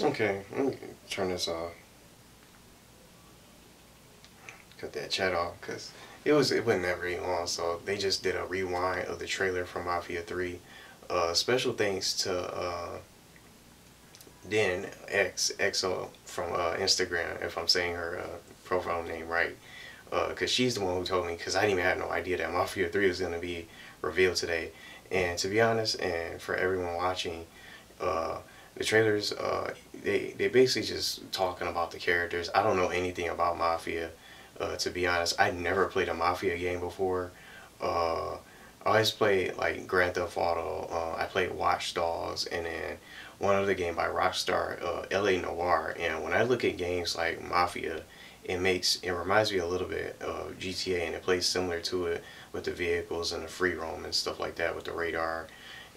Okay, let me turn this off. Cut that chat off because it wasn't that very long. So they just did a rewind of the trailer for Mafia 3. Special thanks to Den XO from Instagram, if I'm saying her profile name right, because she's the one who told me, because I didn't even have no idea that Mafia 3 was going to be revealed today. And to be honest, and for everyone watching, the trailers, they basically just talking about the characters. I don't know anything about Mafia, to be honest. I never played a Mafia game before. I always played like Grand Theft Auto. I played Watch Dogs, and then one other game by Rockstar, LA Noire. And when I look at games like Mafia, it reminds me a little bit of GTA, and it plays similar to it with the vehicles and the free roam and stuff like that with the radar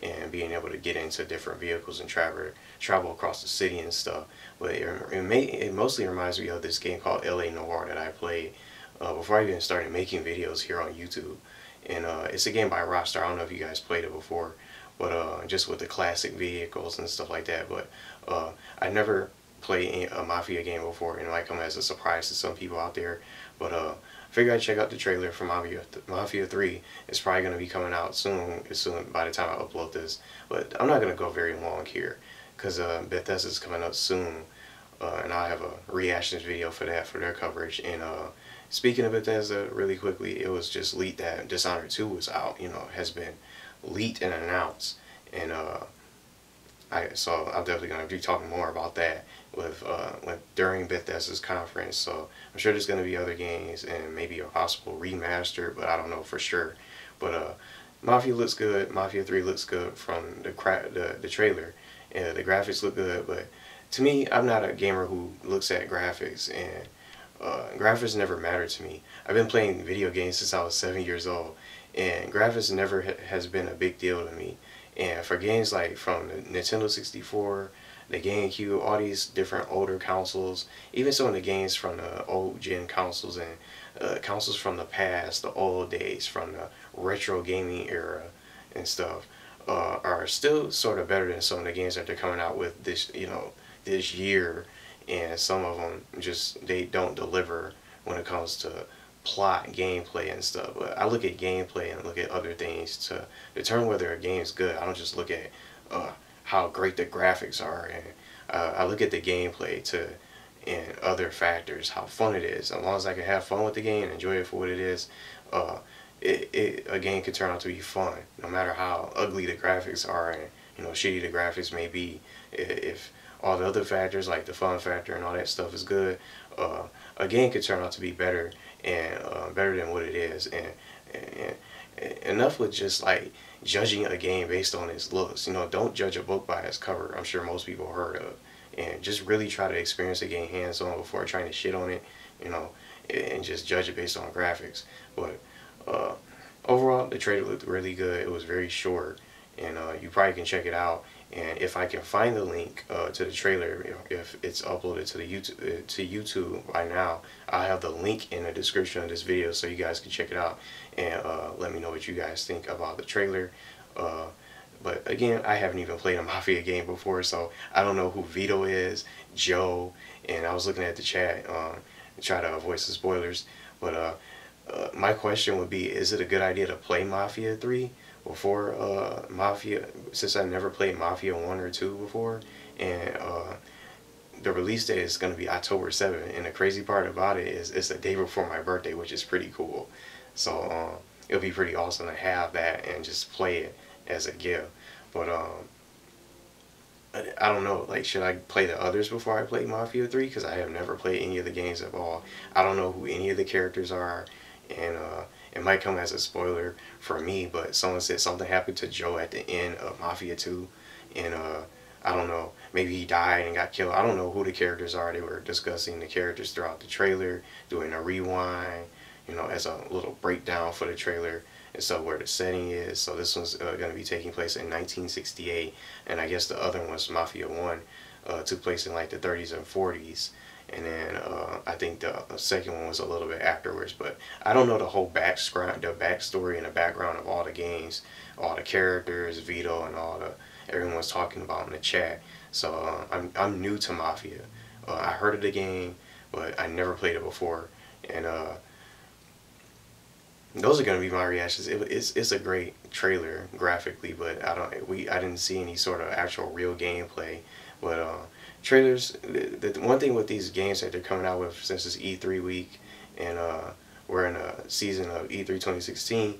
and being able to get into different vehicles and travel across the city and stuff. But it mostly reminds me of this game called LA Noire that I played before I even started making videos here on YouTube. And it's a game by Rockstar. I don't know if you guys played it before, but just with the classic vehicles and stuff like that. But I never played a Mafia game before, and it might come as a surprise to some people out there. But I figured I'd check out the trailer for Mafia 3. It's probably going to be coming out soon by the time I upload this. But I'm not going to go very long here, because Bethesda's coming up soon, and I'll have a reactions video for that, for their coverage. And speaking of Bethesda, really quickly, it was just leaked that Dishonored 2 was out, has been leaked and announced. And so I'm definitely going to be talking more about that during Bethesda's conference. So I'm sure there's going to be other games and maybe a possible remaster, but I don't know for sure. But Mafia looks good. Mafia 3 looks good from the trailer, and the graphics look good. But to me, I'm not a gamer who looks at graphics, and graphics never mattered to me. I've been playing video games since I was 7 years old, and graphics never has been a big deal to me. And for games like from the Nintendo 64, the GameCube, all these different older consoles, even some of the games from the old gen consoles and consoles from the past, the old days, from the retro gaming era and stuff, are still sort of better than some of the games that they're coming out with this year. And some of them they don't deliver when it comes to plot, gameplay, and stuff. But I look at gameplay and look at other things to determine whether a game is good. I don't just look at how great the graphics are, and I look at the gameplay and other factors, how fun it is. As long as I can have fun with the game and enjoy it for what it is, a game can turn out to be fun, no matter how ugly the graphics are and shitty the graphics may be. If all the other factors like the fun factor and all that stuff is good, a game could turn out to be better and better than what it is. And enough with just like judging a game based on its looks. Don't judge a book by its cover. I'm sure most people heard of. And just really try to experience a game hands-on before trying to shit on it, and just judge it based on graphics. But overall, the trailer looked really good. It was very short, and you probably can check it out. And if I can find the link to the trailer, if it's uploaded to the YouTube by now, I'll have the link in the description of this video so you guys can check it out and let me know what you guys think about the trailer. But again, I haven't even played a Mafia game before, so I don't know who Vito is, Joe, and I was looking at the chat to try to avoid some spoilers. But my question would be, is it a good idea to play Mafia 3? Before Mafia, since I never played Mafia 1 or 2 before, and the release date is going to be October 7th, and the crazy part about it is it's the day before my birthday, which is pretty cool. So it'll be pretty awesome to have that and just play it as a gift. But I don't know, like, should I play the others before I play Mafia 3? Because I have never played any of the games at all. I don't know who any of the characters are, and it might come as a spoiler for me, but someone said something happened to Joe at the end of Mafia 2, and I don't know, maybe he died and got killed. I don't know who the characters are. They were discussing the characters throughout the trailer, doing a rewind, as a little breakdown for the trailer, and so where the setting is. So this one's going to be taking place in 1968, and I guess the other one's Mafia 1 took place in like the 30s and 40s. and then I think the second one was a little bit afterwards. But I don't know the whole backstory and the background of all the games, all the characters, Vito, and all the everyone's talking about in the chat. So I'm new to Mafia. I heard of the game, but I never played it before, and those are gonna be my reactions. It's a great trailer graphically, but I didn't see any sort of actual real gameplay. But trailers, the one thing with these games that they're coming out with, since it's E3 week, and we're in a season of E3 2016,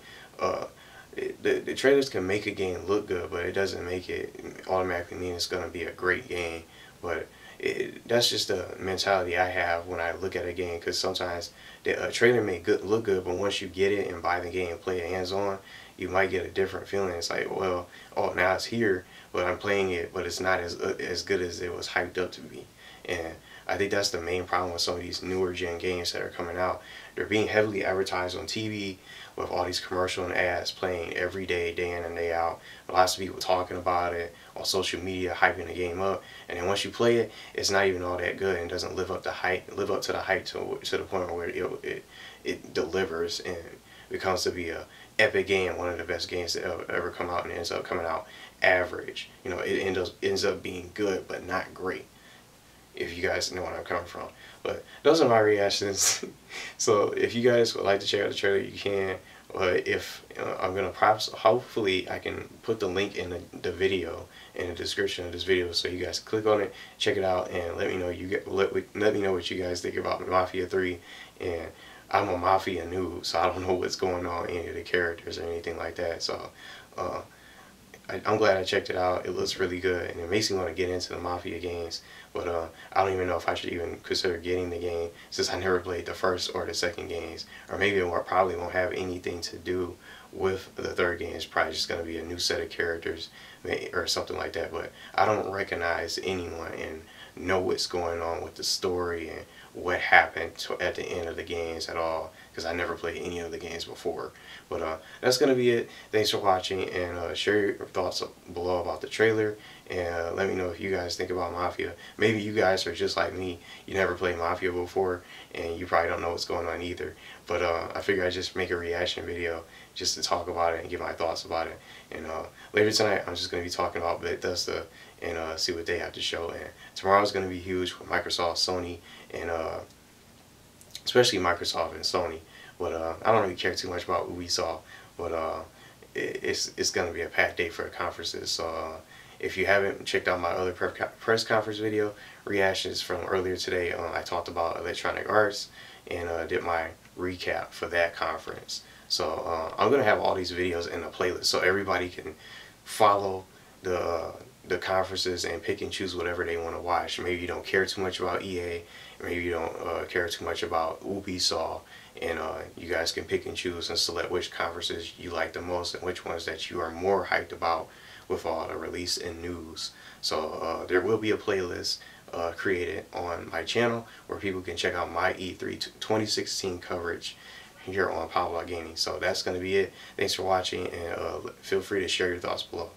the trailers can make a game look good, but it doesn't make it automatically mean it's gonna be a great game. But that's just the mentality I have when I look at a game, because sometimes the trailer may look good, but once you get it and buy the game and play it hands-on, you might get a different feeling. It's like, well, oh, now it's here, but I'm playing it, but it's not as good as it was hyped up to be. And I think that's the main problem with some of these newer gen games that are coming out. They're being heavily advertised on TV with all these commercial and ads playing every day, day in and day out. Lots of people talking about it on social media, hyping the game up, and then once you play it, it's not even all that good and doesn't live up to the hype to the point where it delivers and becomes to be a epic game, one of the best games that ever come out, and it ends up coming out average. You know, it ends up being good but not great, if you guys know where I'm coming from. But those are my reactions. So if you guys would like to check out the trailer, you can. If I'm gonna hopefully I can put the link in the video in the description of this video, so you guys click on it, check it out, and let me know let me know what you guys think about Mafia 3. And I'm a Mafia noob, so I don't know what's going on in any of the characters or anything like that. So I'm glad I checked it out. It looks really good, and it makes me want to get into the Mafia games. But I don't even know if I should even consider getting the game, since I never played the first or the second games. Or maybe it probably won't have anything to do with the third game. It's probably just going to be a new set of characters or something like that. But I don't recognize anyone and know what's going on with the story and what happened at the end of the games at all, because I never played any of the games before. But that's going to be it. Thanks for watching, and share your thoughts below about the trailer, and let me know if you guys think about Mafia. Maybe you guys are just like me, you never played Mafia before, and you probably don't know what's going on either. But I figured I'd just make a reaction video just to talk about it and give my thoughts about it. And later tonight, I'm just going to be talking about Bethesda and see what they have to show. And tomorrow's going to be huge for Microsoft, Sony, and especially Microsoft and Sony. But I don't really care too much about Ubisoft. But it's going to be a packed day for the conferences. So if you haven't checked out my other press conference video reactions from earlier today, I talked about Electronic Arts and did my recap for that conference. So I'm going to have all these videos in a playlist so everybody can follow the conferences and pick and choose whatever they want to watch. Maybe you don't care too much about EA, maybe you don't care too much about Ubisoft, and you guys can pick and choose and select which conferences you like the most and which ones that you are more hyped about with all the release and news. So there will be a playlist created on my channel where people can check out my E3 2016 coverage here on Pablo Gaming. So that's going to be it. Thanks for watching, and feel free to share your thoughts below.